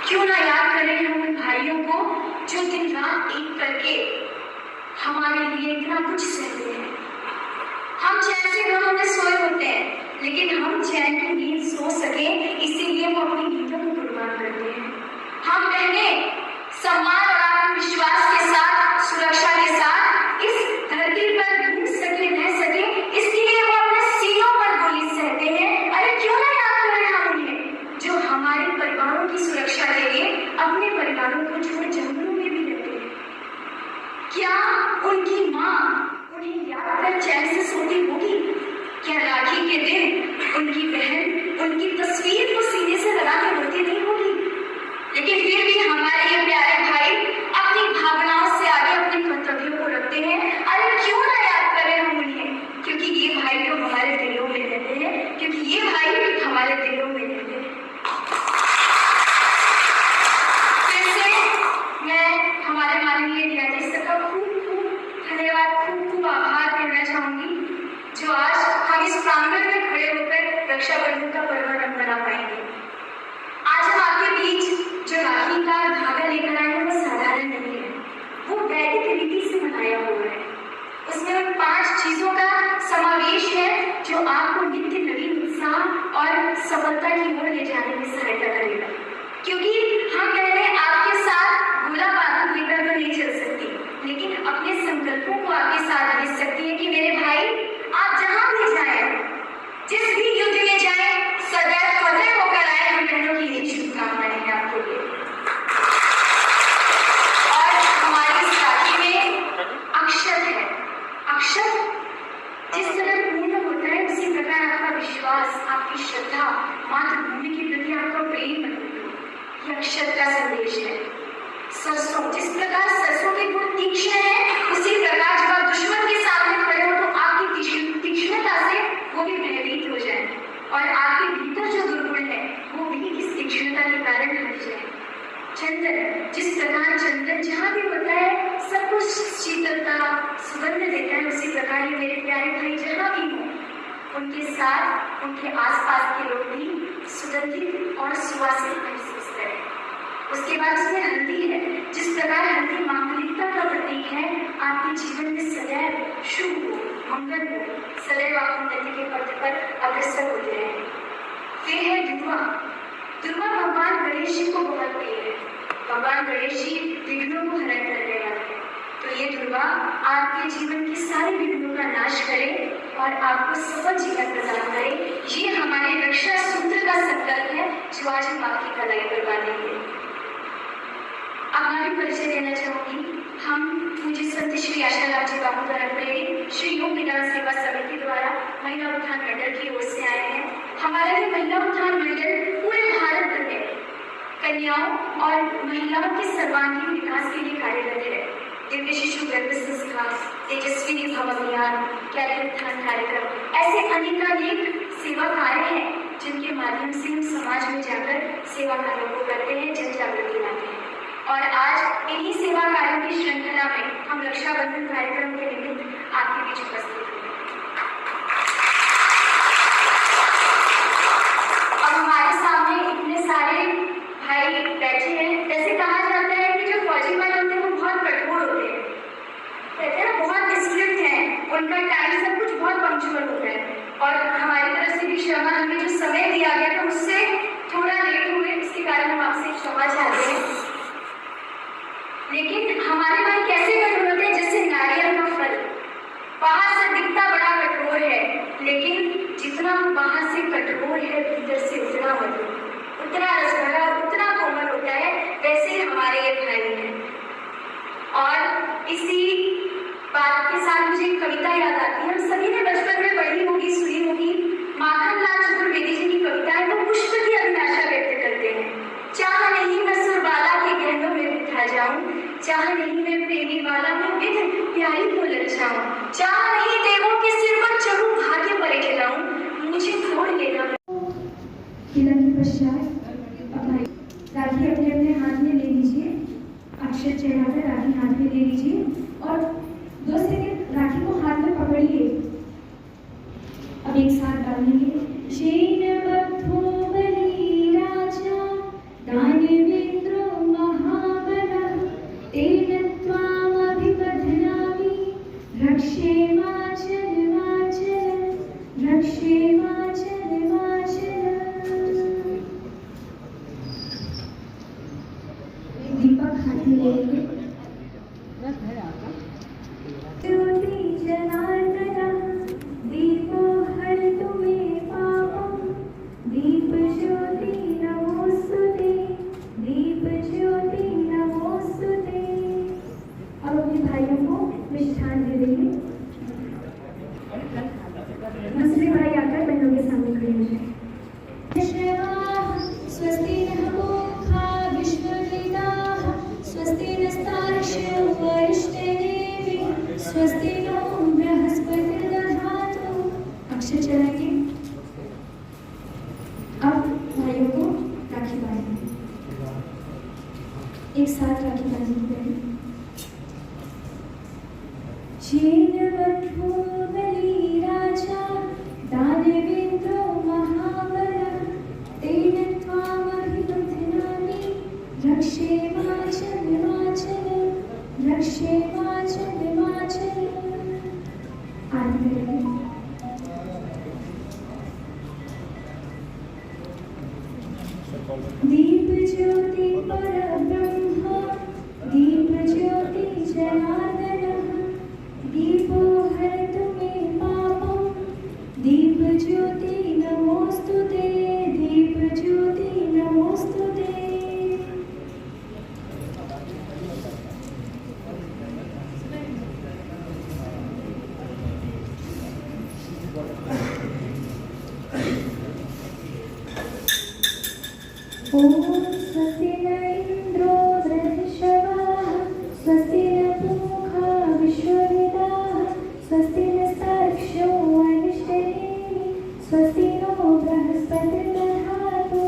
क्यों ना याद करें हम उन भाइयों को जो दिन रात एक करके हमारे लिए इतना कुछ सहते हैं। हम चैन से घरों में सोए होते हैं, लेकिन हम चैन की नींद सो सके इसीलिए वो अपनी नींदों को कुर्बान करते हैं। हम पहले सम्मान और आत्मविश्वास के साथ, सुरक्षा के साथ इस धरती पर घूम सके, रह सके, इसलिए वो अपने सीनों पर गोली सहते हैं। अरे क्यों ना याद करें हम उन्हें जो हमारे परिवारों की सुरक्षा के लिए अपने परिवारों को छोड़ जंगलों में भी रहते हैं। क्या उनकी माँ उन्हें याद कर चैन से सोती होगी? क्या राखी के दिन उनकी बहन उनकी तस्वीर को सीने से लगा के रोती नहीं होगी? लेकिन फिर भी हमारे ये प्यारे भाई अपनी भावनाओं से आगे अपने कर्तव्यों को रखते हैं। अरे क्यों ना याद करें हम उन्हें, क्योंकि ये भाई तो हमारे दिलों में रहते हैं, क्योंकि ये भाई हमारे दिलों में रहते हैं। फिर से मैं हमारे माननीय न्यायाधीश का खूब धन्यवाद, खूब आभार करना चाहूंगी जो आज हम इस प्रांगण में खड़े होकर रक्षाबंधन का पर्व मना पाएंगे। आज हम आपके बीच जो राखी का धागा लेकर आए हैं वो साधारण नहीं है, वो वैदिक रीति से मनाया हुआ है। उसमें उन 5 चीजों का समावेश है जो आपको नित्य नवीन उत्साह और सफलता की ओर ले जाने में सहायता करेगा। क्योंकि हम पहले आपके साथ गोला बारूद लेकर तो नहीं चल सकती, लेकिन अपने संकल्पों को आपके साथ भेज सकती है कि मेरे भाई आप जहां भी जाएं, जिस भी युद्ध में जाएं, सदैव फतेह होकर आए। हम बहनों की यही शुभकामनाएं हैं आपके लिए। और हमारी इस राखी में अक्षत है। अक्षत जिस तरह पूर्ण होता है उसी प्रकार आपका विश्वास, आपकी श्रद्धा, मातृभूमि के प्रति आपका प्रेम ये अक्षत का संदेश है। सरसों, जिस प्रकार सरसों के गुण तीक्ष्ण है, उसी प्रकार जब आप दुश्मन के सामने खड़े हो तो आपकी तीक्ष्णता से वो भी भयभीत हो जाए और आपके भीतर जो दुर्गुण है वो भी इस तीक्ष्णता के कारण हट जाए। चंदन, जिस प्रकार चंदन जहाँ भी होता है सब कुछ शीतलता, सुगंध देता है, उसी प्रकार ये मेरे प्यारे भाई जहाँ भी हो उनके साथ उनके आसपास के लोग भी सुगंधित और सुवासित महसूस करें। उसके बाद उसमें हल्दी है। जिस प्रकार हल्दी मांगलिकता का प्रतीक है, आपके जीवन में सदैव शुभ हो, मंगल हो, सदैव आप उन्नति के पथ पर अग्रसर होते रहें। फिर है दुर्वा। दुर्वा भगवान गणेश जी को बहुत प्रिय है। भगवान गणेश जी विघ्नों को हरण करने वाले हैं, तो ये दुर्वा आपके जीवन के सारे विघ्नों का नाश करे और आपको सफल जीवन प्रदान करे। ये हमारे रक्षा सूत्र का संकल्प है जो आज हम आपकी कलाई पर बांधेंगे। अपना भी परिचय देना चाहूंगी। हम मुझे संत श्री आशाराम जी बाबू द्वारा प्रेरित श्री योग विधान सेवा समिति द्वारा महिला उत्थान मंडल की ओर से आए हैं। हमारा ये महिला उत्थान मंडल पूरे भारत में कन्याओं और महिलाओं के सर्वांगीण विकास के लिए कार्यरत है। दिव्य शिशु गर्भ संस्कार, तेजस्वी भव अभियान, कैरियर उत्थान कार्यक्रम, ऐसे अनेक सेवा कार्य हैं जिनके माध्यम से हम समाज में जाकर सेवा कार्यों को करते हैं, जन जागृति लाते हैं। और आज इन्हीं सेवा कार्यों की श्रृंखला में हम रक्षाबंधन कार्यक्रम के निमित्त आपके बीच उपस्थित हैं। अब हमारे सामने इतने सारे भाई बैठे हैं। जैसे कहा जाता है कि जो फौजी भाई होते हैं वो बहुत कठोर होते हैं, कहते हैं बहुत डिसिप्लिन है, उनका टाइम सब कुछ बहुत पंक्चुअल होता है। और हमारी तरफ से भी क्षमा, हमें जो समय दिया गया था उससे थोड़ा लेट हुए, इसके कारण हम आपसे क्षमा चाहते हैं। लेकिन हमारे भाई कैसे कठोर होते हैं? जैसे नारियल का फल बाहर से दिखता बड़ा कठोर है, लेकिन जितना बाहर से कठोर है भीतर से उतना मधुर, उतना रसभरा, उतना कोमल होता है। वैसे ही हमारे ये भाई हैं। और इसी बात के साथ मुझे एक कविता याद आती है। हम सभी ने बचपन में पढ़ी होगी, सुनी होगी। माखनलाल चतुर्वेदी जी की कविता है। वो पुष्प की अभिलाषा व्यक्त करते हैं। चाह नहीं मैं सुरबाला के गहनों में बिठा जाऊं, चाह नहीं मैं प्रेमी वाला में विध प्यारी को ललचाऊं, चाह नहीं देवों के सिर पर चढ़ूं भाग्य परे खिलाऊं, मुझे छोड़ लेना। खिलन के पश्चात राखी अपने अपने हाथ में ले लीजिए, अक्षत चढ़ाकर राखी हाथ में ले लीजिए और 2 सेकंड राखी को हाथ में पकड़िए। अब एक साथ डालेंगे। शेन बद्धो बलि राजा दानवेंद्र राखी ले लेंगे। ज्योति जनार्दन दीपो हरतु मे पापम दीप ज्योति नमोस्तुते दीप ज्योति नमोस्तुते। अब अपने भाइयों को मिष्ठान दे देंगे। दूसरे भाई आकर बहनों के सामने खड़े हो जाए। स्वस्ति नः पूषा विश्ववेदाः स्वस्ति नस्तार्क्ष्यो अरिष्टनेमिः स्वस्ति नो बृहस्पतिर्दधातु। अक्षर चलाएंगे। अब भाइयों को राखी बांधेंगे। एक साथ राखी बांधेंगे। चेन बद्धो बलिराजा दानवेन्द्रो महाबलः तेन त्वामभिबध्नामि रक्षे माचल रक्षे माचल। आरती करेंगे। दीप ज्योति परब्रह्म दीप ज्योति जनार्दनः दीपो हरतु मे पापम दीप ज्योति नमोस्तुते दीप ज्योति नमोस्तुते। ओम स्वस्ति न इंद्रो वृद्धश्रवाः स्वस्ति न पूषा विश्ववेदाः स्वस्ति नस्तार्क्ष्यो अरिष्टनेमिः स्वस्ति नो बृहस्पतिर्दधातु।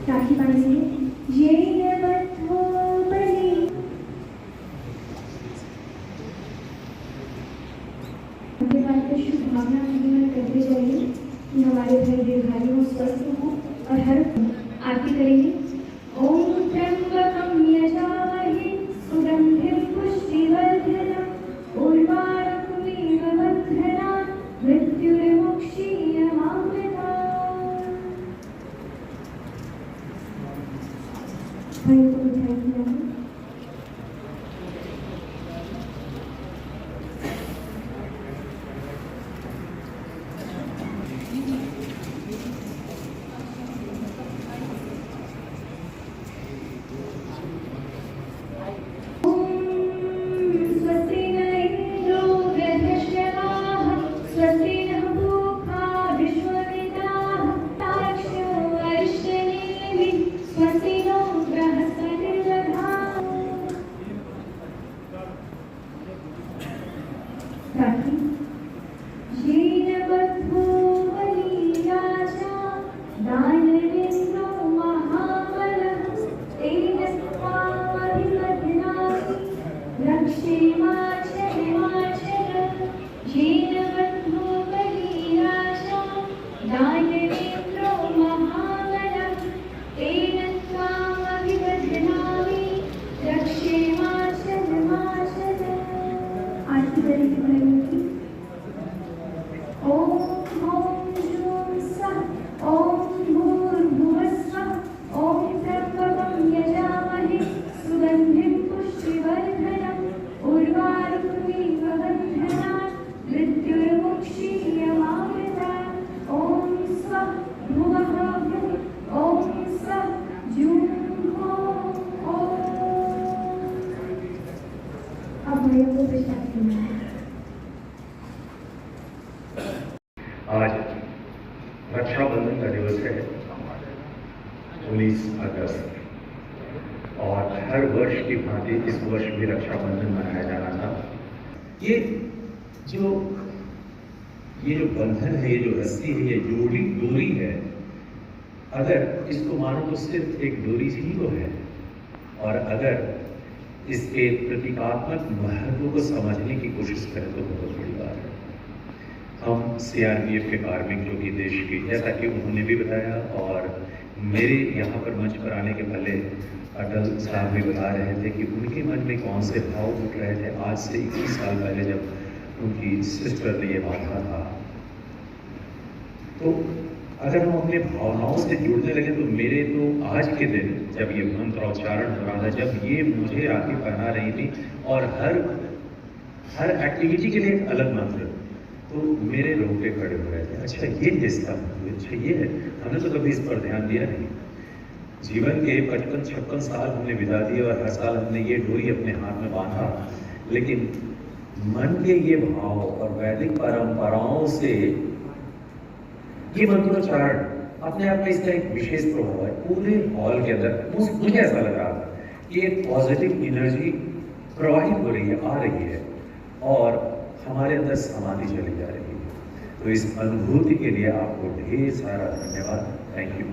राखी बांधेंगे। येन बद्धो बलि। उनके बारे में शुभ भावना करते जाइए कि हमारे भाई दीर्घायु हो स्वस्थ हो और हर आरती करेंगे। ओम त्र्यंबकं यजामहे सुगंधिं पुष्टिवर्धनम् उर्वारुकमिव बध्नात् मृत्युर्मुक्षीयमामृतात्। भाइयों को मिठाई खिलाएं। येन बद्धो बलिराजा दानवेन्द्रो महाबलः तेन त्वामभिबध्नामि रक्षे माचल। येन बद्धो बलिराजा दानवेन्द्रो महाबलः तेन त्वामभिबध्नामि रक्षे माचल। आरती करेंगे भाइयों की। ओम जूं सः ओम भूर्भुवस्सः ओम त्र्यंबकं यजामहे सुगंधिं पुष्टिवर्धनम् उर्वारुकमिव बध्नात् मृत्युर्मुक्षीयमामृतात्। ओम स्वः भुवः भुः ओम सः जूं भुः ओम। अब भाइयों को प्रसाद देना है। आज रक्षाबंधन का दिवस है 19 अगस्त और हर वर्ष की भांति इस वर्ष भी रक्षाबंधन मनाया जाना था। ये जो बंधन है, ये जो रस्सी है, ये डोरी है, अगर इसको मानो तो सिर्फ एक डोरी ही तो है, और अगर इसके प्रतीकात्मक महत्व को समझने की कोशिश करें तो बहुत बड़ी बात है। हम CRPF के कार्मिक जो कि देश की, जैसा कि उन्होंने भी बताया और मेरे यहाँ पर मंच पर आने के पहले अटल साहब भी बता रहे थे कि उनके मन में कौन से भाव उठ रहे थे आज से 21 साल पहले जब उनकी सिस्टर ने ये बांधा था। तो अगर हम अपने भावनाओं से जुड़ने लगे तो मेरे तो आज के दिन जब ये मंत्रोच्चारण हो रहा था, जब ये मुझे राखी पहना रही थी और हर एक्टिविटी के लिए एक अलग मंत्र, तो मेरे रोंगटे खड़े हो रहे थे। अच्छा ये इसका मतलब, अच्छा ये है, हमने तो कभी इस पर ध्यान दिया नहीं। जीवन के 55-56 साल हमने बिता दिए और हर साल हमने ये डोरी अपने हाथ में बांधा, लेकिन मन के ये भाव और वैदिक परंपराओं से ये मंत्रोच्चारण अपने आप में इसका एक विशेष प्रभाव है। पूरे हॉल के अंदर मुझे ऐसा लग रहा था कि एक पॉजिटिव एनर्जी प्रवाहित हो रही है, आ रही है और हमारे अंदर समाधि चली जा रही है। तो इस अनुभूति के लिए आपको ढेर सारा धन्यवाद। Thank you.